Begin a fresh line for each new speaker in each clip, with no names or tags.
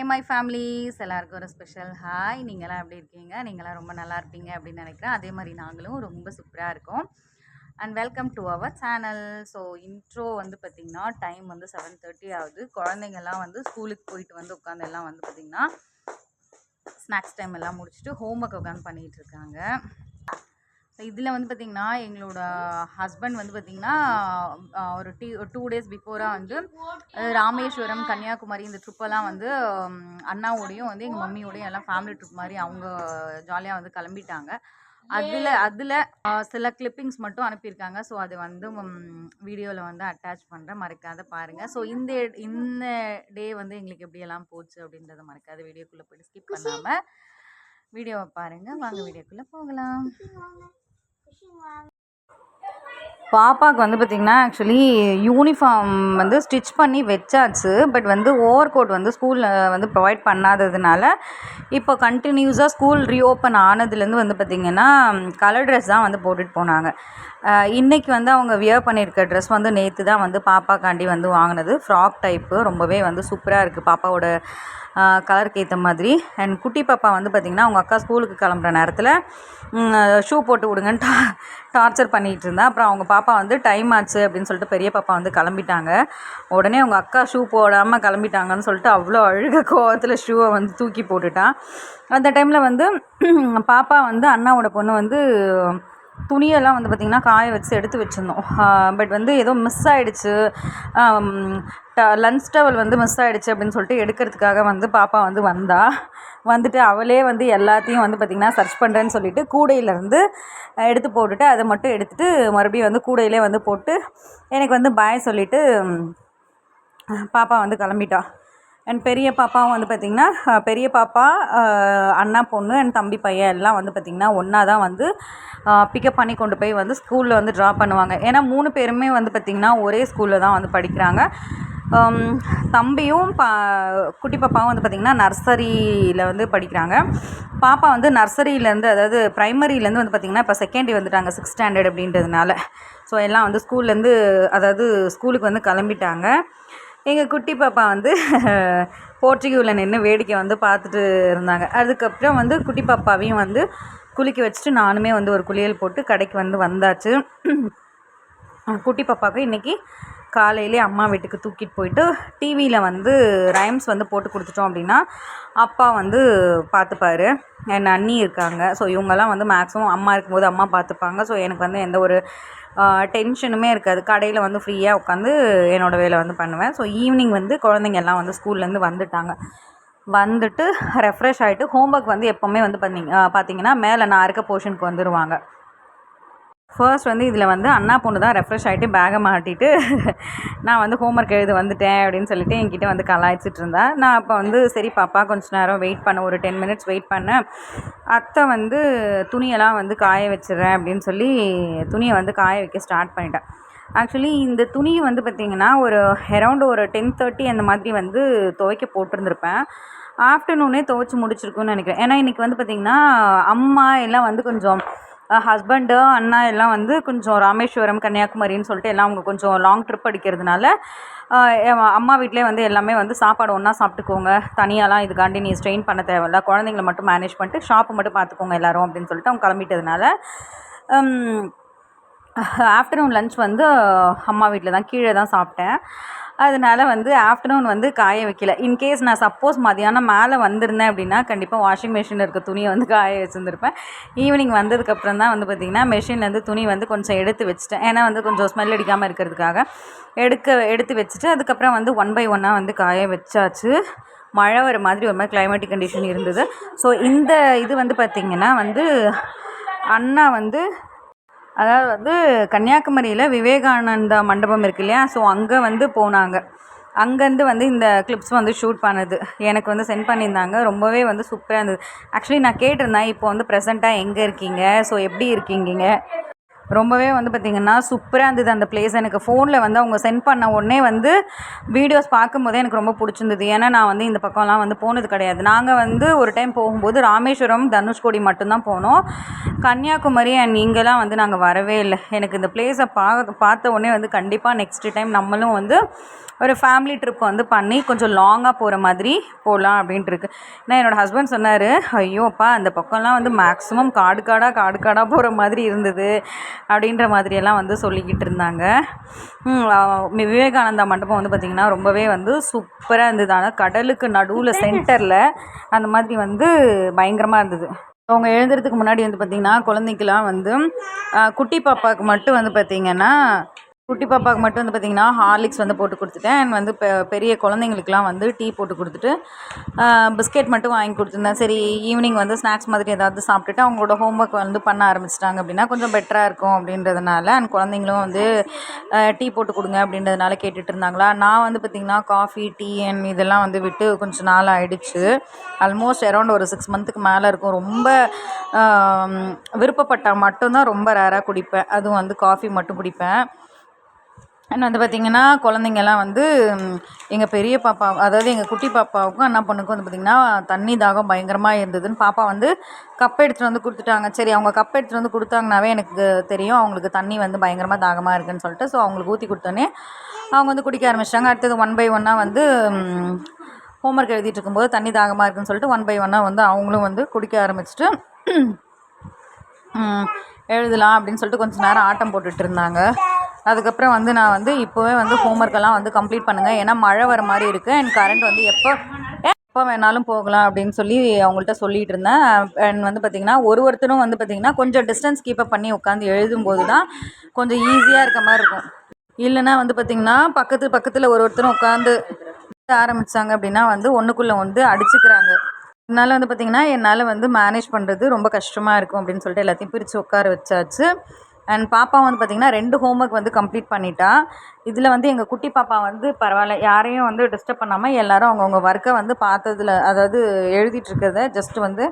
Hey my families எல்லாருக்கும் ஒரு special hi. நீங்களாம் எப்படி இருக்கீங்க? நீங்களாம் ரொம்ப நல்லா இருப்பீங்க அப்படின்னு நினைக்கிறேன். அதே மாதிரி நாங்களும் ரொம்ப சூப்பராக இருக்கோம். And welcome to our channel. So intro வந்து பார்த்திங்கன்னா டைம் வந்து 7:30 ஆகுது. குழந்தைங்கள்லாம் வந்து ஸ்கூலுக்கு போயிட்டு வந்து உட்காந்து எல்லாம் வந்து பார்த்திங்கன்னா ஸ்நாக்ஸ் டைம் எல்லாம் முடிச்சுட்டு ஹோம் ஒர்க் உட்காந்து பண்ணிகிட்டு இருக்காங்க. இதில் வந்து பார்த்திங்கன்னா எங்களோட ஹஸ்பண்ட் வந்து பார்த்திங்கன்னா ஒரு 2 டேஸ் பிஃபோராக வந்து ராமேஸ்வரம், கன்னியாகுமரி இந்த ட்ரிப்பெல்லாம் வந்து அண்ணாவோடையும் வந்து எங்கள் மம்மியோடையும் எல்லாம் ஃபேமிலி ட்ரிப் மாதிரி அவங்க ஜாலியாக வந்து கிளம்பிட்டாங்க. அதில் சில கிளிப்பிங்ஸ் மட்டும் அனுப்பியிருக்காங்க. ஸோ அது வந்து வீடியோவில் வந்து அட்டாச் பண்ணுறேன், மறக்காத பாருங்கள். ஸோ இந்த டே வந்து எங்களுக்கு எப்படியெல்லாம் போச்சு அப்படின்றத மறக்காத வீடியோக்குள்ளே போய்ட்டு ஸ்கிப் பண்ணாமல் வீடியோவை பாருங்கள். வாங்க வீடியோக்குள்ளே போகலாம். பாப்பாவுக்கு வந்து பார்த்திங்கன்னா ஆக்சுவலி யூனிஃபார்ம் வந்து ஸ்டிச் பண்ணி வச்சாச்சு. பட் வந்து ஓவர் கோட் வந்து ஸ்கூலில் வந்து ப்ரொவைட் பண்ணாததுனால இப்போ கண்டினியூஸாக ஸ்கூல் ரீஓப்பன் ஆனதுலேருந்து வந்து பார்த்திங்கன்னா கலர் ட்ரெஸ் தான் வந்து போட்டுட்டு போனாங்க. இன்றைக்கி வந்து அவங்க வியர் பண்ணியிருக்க ட்ரெஸ் வந்து நேற்று தான் வந்து பாப்பாக்காண்டி வந்து வாங்கினது. ஃப்ராக் டைப்பு ரொம்பவே வந்து சூப்பராக இருக்குது பாப்பாவோட கலருக்கு ஏற்ற மாதிரி. அண்ட் குட்டி பாப்பா வந்து பார்த்திங்கன்னா அவங்க அக்கா ஸ்கூலுக்கு கிளம்புற நேரத்தில் ஷூ போட்டு விடுங்கன்னு டார்ச்சர் பண்ணிகிட்டு இருந்தா. அப்புறம் அவங்க பாப்பா வந்து டைம் ஆச்சு அப்படின்னு சொல்லிட்டு பெரிய பாப்பா வந்து கிளம்பிட்டாங்க. உடனே அவங்க அக்கா ஷூ போடாமல் கிளம்பிட்டாங்கன்னு சொல்லிட்டு அவ்வளோ அழுக கோவத்தில் ஷூவை வந்து தூக்கி போட்டுட்டான். அந்த டைமில் வந்து பாப்பா வந்து அண்ணாவோட பொண்ணு வந்து துணியெல்லாம் வந்து பார்த்திங்கன்னா காய வச்சு எடுத்து வச்சுருந்தோம். பட் வந்து ஏதோ மிஸ் ஆகிடுச்சு, லன்ச் டவல் வந்து மிஸ் ஆகிடுச்சு அப்படின்னு சொல்லிட்டு எடுக்கிறதுக்காக வந்து பாப்பா வந்து வந்துட்டு அவளே வந்து எல்லாத்தையும் வந்து பார்த்திங்கன்னா சர்ச் பண்ணுறேன்னு சொல்லிட்டு கூடையிலேருந்து எடுத்து போட்டுட்டு அதை மட்டும் எடுத்துகிட்டு மறுபடியும் வந்து கூடையிலே வந்து போட்டு எனக்கு வந்து பாய் சொல்லிவிட்டு பாப்பா வந்து கிளம்பிட்டா. அண்ட் பெரிய பாப்பாவும் வந்து பார்த்திங்கன்னா பெரிய பாப்பா, அண்ணா பொண்ணு அண்ட் தம்பி பையன் எல்லாம் வந்து பார்த்திங்கன்னா ஒன்றா தான் வந்து பிக்கப் பண்ணி கொண்டு போய் வந்து ஸ்கூலில் வந்து ட்ராப் பண்ணுவாங்க. ஏன்னா 3 பேருமே வந்து பார்த்திங்கன்னா ஒரே ஸ்கூலில் தான் வந்து படிக்கிறாங்க. தம்பியும் குட்டி பாப்பாவும் வந்து பார்த்திங்கன்னா நர்சரியில் வந்து படிக்கிறாங்க. பாப்பா வந்து நர்சரியிலேருந்து அதாவது ப்ரைமரியிலேருந்து வந்து பார்த்திங்கன்னா இப்போ செகண்ட் வந்துட்டாங்க 6th ஸ்டாண்டர்ட் அப்படின்றதுனால. ஸோ எல்லாம் வந்து ஸ்கூல்லேருந்து அதாவது ஸ்கூலுக்கு வந்து கிளம்பிட்டாங்க. எங்கள் குட்டி பாப்பா வந்து போர்ச்சுகீவில் நின்று வேடிக்கை வந்து பார்த்துட்டு இருந்தாங்க. அதுக்கப்புறம் வந்து குட்டி பாப்பாவையும் வந்து குளிக்க வச்சுட்டு நானுமே வந்து ஒரு குளியல் போட்டு கடைக்கு வந்து வந்தாச்சு. குட்டி பாப்பாவுக்கு இன்றைக்கி காலையிலே அம்மா வீட்டுக்கு தூக்கிட்டு போயிட்டு டிவியில் வந்து ரைம்ஸ் வந்து போட்டு கொடுத்துட்டோம் அப்படின்னா அப்பா வந்து பார்த்துப்பாரு. என் அண்ணி இருக்காங்க. ஸோ இவங்கெல்லாம் வந்து மேக்ஸிமம் அம்மா இருக்கும்போது அம்மா பார்த்துப்பாங்க. ஸோ எனக்கு வந்து எந்த ஒரு டென்ஷனுமே இருக்காது. கடையில் வந்து ஃப்ரீயாக உட்காந்து என்னோடய வேலை வந்து பண்ணுவேன். ஸோ ஈவினிங் வந்து குழந்தைங்க எல்லாம் வந்து ஸ்கூல்லேருந்து வந்துட்டு ரெஃப்ரெஷ் ஆகிட்டு ஹோம்ஒர்க் வந்து எப்போவுமே வந்து பார்த்திங்கன்னா மேலே நான் இருக்க போர்ஷனுக்கு வந்துடுவாங்க. ஃபர்ஸ்ட் வந்து இதில் வந்து அண்ணா பொண்ணு தான் ரெஃப்ரெஷ் ஆகிட்டு பேகை மாட்டிட்டு நான் வந்து ஹோம்ஒர்க் எழுத வந்துட்டேன் அப்படின்னு சொல்லிட்டு என்கிட்ட வந்து கலாய்ச்சிட்டு இருந்தேன். நான் அப்போ வந்து சரி பாப்பா கொஞ்சம் நேரம் வெயிட் பண்ண, ஒரு 10 minutes வெயிட் பண்ணேன். அத்தை வந்து துணியெல்லாம் வந்து காய வச்சிடுறேன் அப்படின்னு சொல்லி துணியை வந்து காய வைக்க ஸ்டார்ட் பண்ணிட்டேன். ஆக்சுவலி இந்த துணி வந்து பார்த்திங்கன்னா ஒரு அரௌண்ட் ஒரு 10:30 அந்த மாதிரி வந்து துவைக்க போட்டிருந்துருப்பேன். ஆஃப்டர்நூனே துவைச்சி முடிச்சிருக்குன்னு நினைக்கிறேன். ஏன்னா இன்றைக்கி வந்து பார்த்திங்கன்னா அம்மா எல்லாம் வந்து கொஞ்சம் ஹஸ்பண்டு அண்ணா எல்லாம் வந்து கொஞ்சம் ராமேஸ்வரம், கன்னியாகுமரின்னு சொல்லிட்டு எல்லாம் அவங்க கொஞ்சம் லாங் ட்ரிப் அடிக்கிறதுனால அம்மா வீட்டிலே வந்து எல்லாமே வந்து சாப்பாடு ஒன்றா சாப்பிட்டுக்கோங்க, தனியாலாம் இதுக்காண்டி நீ ஸ்ட்ரெயின் பண்ண தேவையில்ல, குழந்தைங்கள மட்டும் மேனேஜ் பண்ணிட்டு ஷாப்பை மட்டும் பார்த்துக்கோங்க எல்லோரும் அப்படின்னு சொல்லிட்டு அவங்க கிளம்பிட்டதுனால ஆஃப்டர்நூன் லன்ச் வந்து அம்மா வீட்டில் தான் கீழே தான் சாப்பிட்டேன். அதனால் வந்து ஆஃப்டர்நூன் வந்து காய வைக்கல. இன்கேஸ் நான் சப்போஸ் மதியானம் மேலே வந்திருந்தேன் அப்படின்னா கண்டிப்பாக வாஷிங் மிஷினில் இருக்க துணியை வந்து காய வச்சுருந்துருப்பேன். ஈவினிங் வந்ததுக்கப்புறம் தான் வந்து பார்த்திங்கன்னா மிஷின்லேருந்து துணி வந்து கொஞ்சம் எடுத்து வச்சுட்டேன். ஏன்னா வந்து கொஞ்சம் ஸ்மெல் அடிக்காமல் இருக்கிறதுக்காக எடுத்து வச்சுட்டு அதுக்கப்புறம் வந்து 1 by 1 வந்து காய வச்சாச்சு. மழை வர மாதிரி ஒரு மாதிரி கிளைமேட்டிக் கண்டிஷன் இருந்தது. ஸோ இந்த இது வந்து பார்த்திங்கன்னா வந்து அண்ணா வந்து அதாவது வந்து கன்னியாகுமரியில் விவேகானந்தா மண்டபம் இருக்கு இல்லையா, ஸோ அங்கே வந்து போனாங்க. அங்கேருந்து வந்து இந்த கிளிப்ஸ் வந்து ஷூட் பண்ணது எனக்கு வந்து சென்ட் பண்ணியிருந்தாங்க. ரொம்பவே வந்து சூப்பராக இருந்தது. ஆக்சுவலி நான் கேட்டிருந்தேன் இப்போ வந்து ப்ரெசண்ட்டாக எங்கே இருக்கீங்க, ஸோ எப்படி இருக்கீங்க ரொம்பவே வந்து பார்த்திங்கன்னா சூப்பராக இருந்தது அந்த பிளேஸ். எனக்கு ஃபோனில் வந்து அவங்க சென்ட் பண்ண உடனே வந்து வீடியோஸ் பார்க்கும்போதே எனக்கு ரொம்ப பிடிச்சிருந்தது. ஏன்னா நான் வந்து இந்த பக்கம்லாம் வந்து போனது கிடையாது. நாங்கள் வந்து ஒரு டைம் போகும்போது ராமேஸ்வரம், தனுஷ்கோடி மட்டும்தான் போனோம். கன்னியாகுமரி அண்ட் இங்கெல்லாம் வந்து நாங்கள் வரவே இல்லை. எனக்கு இந்த பிளேஸை பார்த்த உடனே வந்து கண்டிப்பாக நெக்ஸ்ட்டு டைம் நம்மளும் வந்து ஒரு ஃபேமிலி ட்ரிப் வந்து பண்ணி கொஞ்சம் லாங்காக போகிற மாதிரி போகலாம் அப்படின்ட்டு இருக்குது. ஏன்னா என்னோடய ஹஸ்பண்ட் சொன்னார், ஐயோப்பா அந்த பக்கம்லாம் வந்து மேக்ஸிமம் காடு காடாக போகிற மாதிரி இருந்தது அப்படின்ற மாதிரியெல்லாம் வந்து சொல்லிக்கிட்டு இருந்தாங்க. விவேகானந்தா மண்டபம் வந்து பார்த்திங்கன்னா ரொம்பவே வந்து சூப்பராக இருந்தது. ஆனால் கடலுக்கு நடுவில் சென்டரில் அந்த மாதிரி வந்து பயங்கரமாக இருந்தது. அவங்க எழுதுறதுக்கு முன்னாடி வந்து பார்த்திங்கன்னா குழந்தைக்கெலாம் வந்து குட்டி பாப்பாவுக்கு மட்டும் வந்து பார்த்திங்கன்னா ஹார்லிக்ஸ் வந்து போட்டு கொடுத்துட்டேன். அண்ட் வந்து பெரிய குழந்தைங்களுக்குலாம் வந்து டீ போட்டு கொடுத்துட்டு பிஸ்கெட் மட்டும் வாங்கி கொடுத்துருந்தேன். சரி ஈவினிங் வந்து ஸ்நாக்ஸ் மாதிரி ஏதாவது சாப்பிட்டுட்டு அவங்களோட ஹோம்ஒர்க் வந்து பண்ண ஆரம்பிச்சிட்டாங்க அப்படின்னா கொஞ்சம் பெட்டராக இருக்கும் அப்படின்றதுனால, அண்ட் குழந்தைங்களும் வந்து டீ போட்டு கொடுங்க அப்படின்றதுனால கேட்டுட்டு இருந்தாங்களா. நான் வந்து பார்த்திங்கன்னா காஃபி, டீ அண்ட் இதெல்லாம் வந்து விட்டு கொஞ்சம் நாள் ஆகிடுச்சு. ஆல்மோஸ்ட் அரௌண்ட் ஒரு 6 மந்த்துக்கு மேலே இருக்கும். ரொம்ப விருப்பப்பட்டால் மட்டும்தான் ரொம்ப ரேராக குடிப்பேன். அதுவும் வந்து காஃபி மட்டும் குடிப்பேன். அண்ட் வந்து பார்த்திங்கன்னா குழந்தைங்கள்லாம் வந்து எங்கள் பெரிய பாப்பா, அதாவது எங்கள் குட்டி பாப்பாவுக்கும் அண்ணா பொண்ணுக்கும் வந்து பார்த்திங்கன்னா தண்ணி தாகம் பயங்கரமாக இருந்ததுன்னு பாப்பா வந்து கப் எடுத்துகிட்டு வந்து கொடுத்துட்டாங்க. சரி அவங்க கப் எடுத்துகிட்டு வந்து கொடுத்தாங்கனாவே எனக்கு தெரியும் அவங்களுக்கு தண்ணி வந்து பயங்கரமாக தாகமாக இருக்குதுன்னு சொல்லிட்டு, ஸோ அவங்களுக்கு ஊற்றி கொடுத்தோன்னே அவங்க வந்து குடிக்க ஆரம்பிச்சிட்டாங்க. அடுத்தது 1 by 1 வந்து ஹோம்ஒர்க் எழுதிட்டு இருக்கும்போது தண்ணி தாகமாக இருக்குதுன்னு சொல்லிட்டு 1 by 1 வந்து அவங்களும் வந்து குடிக்க ஆரம்பிச்சிட்டு எழுதலாம் அப்படின்னு சொல்லிட்டு கொஞ்சம் நேரம் ஆட்டம் போட்டுட்டு இருந்தாங்க. அதுக்கப்புறம் வந்து நான் வந்து இப்போவே வந்து ஹோம்ஒர்க்கெல்லாம் வந்து கம்ப்ளீட் பண்ணுங்கள், ஏன்னா மழை வர மாதிரி இருக்குது அண்ட் கரண்ட் வந்து எப்போ வேணாலும் போகலாம் அப்படின்னு சொல்லி அவங்கள்ட்ட சொல்லிகிட்டு இருந்தேன். அண்ட் வந்து பார்த்திங்கன்னா ஒருத்தரும் வந்து பார்த்திங்கன்னா கொஞ்சம் டிஸ்டன்ஸ் கீப்பப் பண்ணி உட்காந்து எழுதும்போது தான் கொஞ்சம் ஈஸியாக இருக்க மாதிரி இருக்கும். இல்லைன்னா வந்து பார்த்திங்கன்னா பக்கத்தில் ஒருத்தரும் உட்காந்து ஆரம்பித்தாங்க அப்படின்னா வந்து ஒன்றுக்குள்ளே வந்து அடிச்சுக்கிறாங்க. அதனால் வந்து பார்த்திங்கன்னா என்னால் வந்து மேனேஜ் பண்ணுறது ரொம்ப கஷ்டமாக இருக்கும் அப்படின்னு சொல்லிட்டு எல்லாத்தையும் பிரித்து உட்கார வச்சாச்சு. அண்ட் பாப்பா வந்து பார்த்திங்கன்னா 2 ஹோம்ஒர்க் வந்து கம்ப்ளீட் பண்ணிட்டா. இதில் வந்து எங்கள் குட்டி பாப்பா வந்து பரவாயில்ல, யாரையும் வந்து டிஸ்டர்ப் பண்ணாமல் எல்லோரும் அவங்கவுங்க ஒர்க்கை வந்து பார்த்ததில், அதாவது எழுதிட்டுருக்கிறத ஜஸ்ட்டு வந்து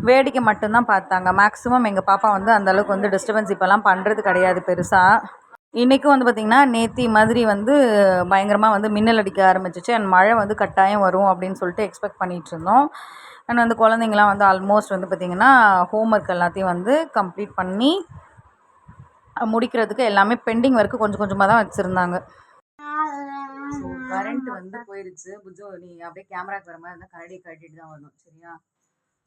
வேடிக்கை மட்டும்தான் பார்த்தாங்க. மேக்ஸிமம் எங்கள் பாப்பா வந்து அந்தளவுக்கு வந்து டிஸ்டர்பன்ஸ் இப்போல்லாம் பண்ணுறது கிடையாது பெருசாக. இன்றைக்கும் வந்து பார்த்திங்கன்னா நேத்தி மாதிரி வந்து பயங்கரமாக வந்து மின்னல் அடிக்க ஆரம்பிச்சிச்சு. அண்ட் மழை வந்து கட்டாயம் வரும் அப்படின்னு சொல்லிட்டு எக்ஸ்பெக்ட் பண்ணிகிட்ருந்தோம். அண்ட் வந்து குழந்தைங்களாம் வந்து ஆல்மோஸ்ட் வந்து பார்த்திங்கன்னா ஹோம்ஒர்க் எல்லாத்தையும் வந்து கம்ப்ளீட் பண்ணி முடிக்கிறதுக்கு எல்லாமே பெண்டிங் ஒர்க்கு கொஞ்சம் கொஞ்சமாக தான் வச்சுருந்தாங்க. ஸோ கரண்ட் வந்து போயிடுச்சு. புஜோ நீ அப்படியே கேமராக்கு வர மாதிரி இருந்தால் கரடி கட்டிட்டு தான் வரணும், சரியா?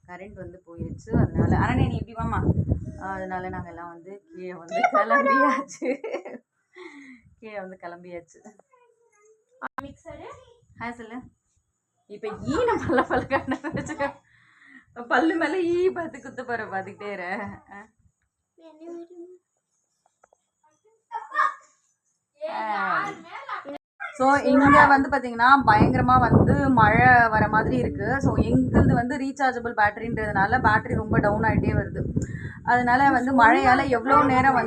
கரண்ட் வந்து போயிடுச்சு. அதனால ஆனால் நீ இப்படி வாமா, அதனால நாங்கள் எல்லாம் வந்து கீழே வந்து கிளம்பியாச்சு. ஹாய் சொல்லு. இப்போ நம்ம பல்ல பல்லு மேலே பார்த்து குத்த போகிற பார்த்துக்கிட்டே இரு. ஸோ இங்கே வந்து பார்த்திங்கன்னா பயங்கரமாக வந்து மழை வர மாதிரி இருக்குது. ஸோ எங்களுது வந்து ரீசார்ஜபிள் பேட்டரின்றதுனால பேட்டரி ரொம்ப டவுன் ஆகிட்டே வருது. அதனால வந்து மழையால் எவ்வளோ நேரம்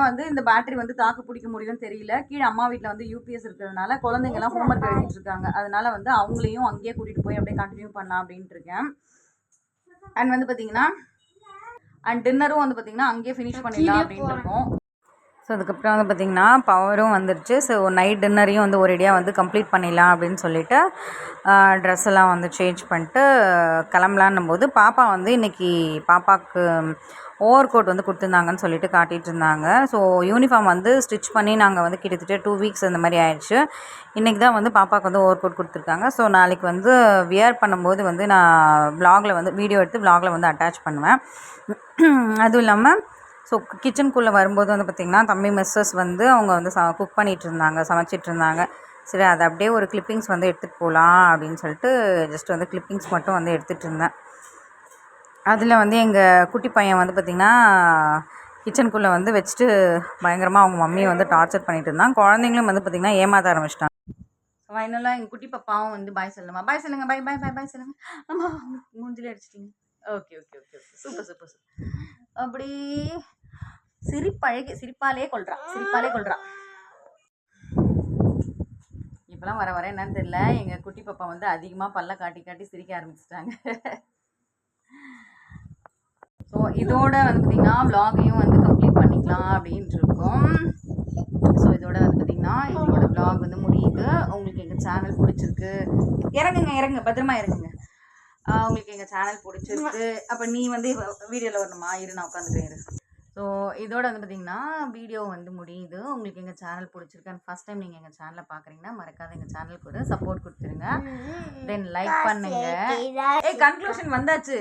வந்து இந்த பேட்டரி வந்து தாக்கு பிடிக்க முடியும்னு தெரியல. கீழே அம்மா வீட்டில் வந்து யூபிஎஸ் இருக்கிறதுனால குழந்தைங்கள்லாம் ஹோம்ஒர்க் எழுதிட்டு இருக்காங்க. அதனால வந்து அவங்களையும் அங்கேயே கூட்டிகிட்டு போய் அப்படியே கண்டினியூ பண்ணலாம் அப்படின்ட்டு இருக்கேன். அண்ட் வந்து பார்த்திங்கன்னா டின்னரும் வந்து பார்த்திங்கன்னா அங்கேயே ஃபினிஷ் பண்ணிடலாம் அப்படின்ட்டு இருக்கோம். ஸோ அதுக்கப்புறம் வந்து பார்த்திங்கன்னா பவரும் வந்துடுச்சு. ஸோ நைட் டின்னரையும் வந்து ஒரேடியாக வந்து கம்ப்ளீட் பண்ணிடலாம் அப்படின்னு சொல்லிவிட்டு ட்ரெஸ் எல்லாம் வந்து சேஞ்ச் பண்ணிட்டு கிளம்பலான்னும் போது பாப்பா வந்து இன்றைக்கி பாப்பாவுக்கு ஓவர் கோட் வந்து கொடுத்துருந்தாங்கன்னு சொல்லிட்டு காட்டிகிட்டு இருந்தாங்க. ஸோ யூனிஃபார்ம் வந்து ஸ்டிச் பண்ணி நாங்கள் வந்து கிட்டத்தட்ட 2 வீக்ஸ் அந்த மாதிரி ஆயிடுச்சு. இன்றைக்கி தான் வந்து பாப்பாவுக்கு வந்து ஓவர் கோட் கொடுத்துருக்காங்க. ஸோ நாளைக்கு வந்து வியர் பண்ணும்போது வந்து நான் விலாகில் வந்து வீடியோ எடுத்து விலாகில் வந்து அட்டாச் பண்ணுவேன். அதுவும் இல்லாமல் ஸோ கிச்சனுக்குள்ளே வரும்போது வந்து பார்த்திங்கன்னா தம்பி மிஸ்ஸஸ் வந்து அவங்க வந்து குக் பண்ணிகிட்ருந்தாங்க, சமைச்சிட்ருந்தாங்க. சரி அதை அப்படியே ஒரு கிளிப்பிங்ஸ் வந்து எடுத்துகிட்டு போகலாம் அப்படின்னு சொல்லிட்டு ஜஸ்ட் வந்து கிளிப்பிங்ஸ் மட்டும் வந்து எடுத்துகிட்டு இருந்தேன். அதில் வந்து எங்கள் குட்டி பையன் வந்து பார்த்திங்கன்னா கிச்சனுக்குள்ளே வந்து வச்சுட்டு பயங்கரமாக அவங்க மம்மியை வந்து டார்ச்சர் பண்ணிகிட்டு இருந்தான். குழந்தைங்களும் வந்து பார்த்திங்கன்னா ஏமாற்ற ஆரம்பிச்சிட்டாங்க. ஃபைனலாக எங்கள் குட்டி பாப்பாவும் வந்து பாய் சொல்லுமா, பாய் சொல்லுங்கள், பாய் பாய் பாய் பாய் சொல்லுங்கள். ஆமாம் மூஞ்சிலே அடிச்சிட்டிங்க. Okay okay okay okay super super super. அப்படி சிரிப்பாலே கொள்றா. இப்போலாம் வர என்னன்னு தெரியல, எங்கள் குட்டி பாப்பா வந்து அதிகமாக பல்ல காட்டி சிரிக்க ஆரம்பிச்சிட்டாங்க. ஸோ இதோட வந்து பார்த்திங்கன்னா விலாகையும் வந்து கம்ப்ளீட் பண்ணிக்கலாம். பண்ணிக்கலாம் அப்படின்ட்டு இருக்கோம். ஸோ இதோட வந்து பார்த்திங்கன்னா எங்களோட vlog வந்து முடியுது. உங்களுக்கு எங்கள் சேனல் பிடிச்சிருக்கு, இறங்குங்க பத்திரமா இறங்குங்க. உங்களுக்கு எங்கள் சேனல் பிடிச்சிருக்கு. அப்போ நீ வந்து வீடியோவில் வரணுமா? இரு நான் உட்காந்துக்கிறேன். ஸோ இதோட வந்து பார்த்திங்கன்னா வீடியோ வந்து முடியுது. உங்களுக்கு எங்கள் சேனல் பிடிச்சிருக்கு அண்ட் ஃபஸ்ட் டைம் நீங்கள் எங்கள் சேனலை பார்க்குறீங்கன்னா மறக்காத எங்கள் சேனலுக்கு ஒரு சப்போர்ட் கொடுத்துருங்க. தென் லைக் பண்ணுங்க. கன்க்ளூஷன் வந்தாச்சு.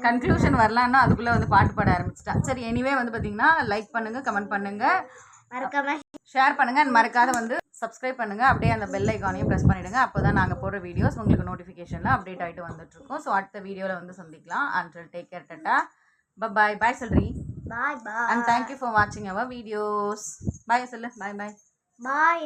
கன்க்ளூஷன் வரலான்னா அதுக்குள்ளே வந்து பாட்டு பாட ஆரம்பிச்சிட்டா. சரி, எனிவே வந்து பார்த்தீங்கன்னா லைக் பண்ணுங்க, கமெண்ட் பண்ணுங்க, ஷேர் பண்ணுங்க அண்ட் மறக்காத வந்து சப்ஸ்கிரைப் பண்ணுங்க. அப்படியே அந்த பெல் ஐக்கானையும் ப்ரெஸ் பண்ணிடுங்க. அப்போ தான் நாங்கள் போடுற வீடியோஸ் உங்களுக்கு நோட்டிஃபிகேஷனில் அப்டேட் ஆகிட்டு வந்துட்டு இருக்கோம். ஸோ அடுத்த வீடியோவில் வந்து சந்திக்கலாம். until take care, tata, bye bye சொல்றீ. Bye bye. And thank you for watching our videos. Bye சொல்லு. Bye bye. Bye.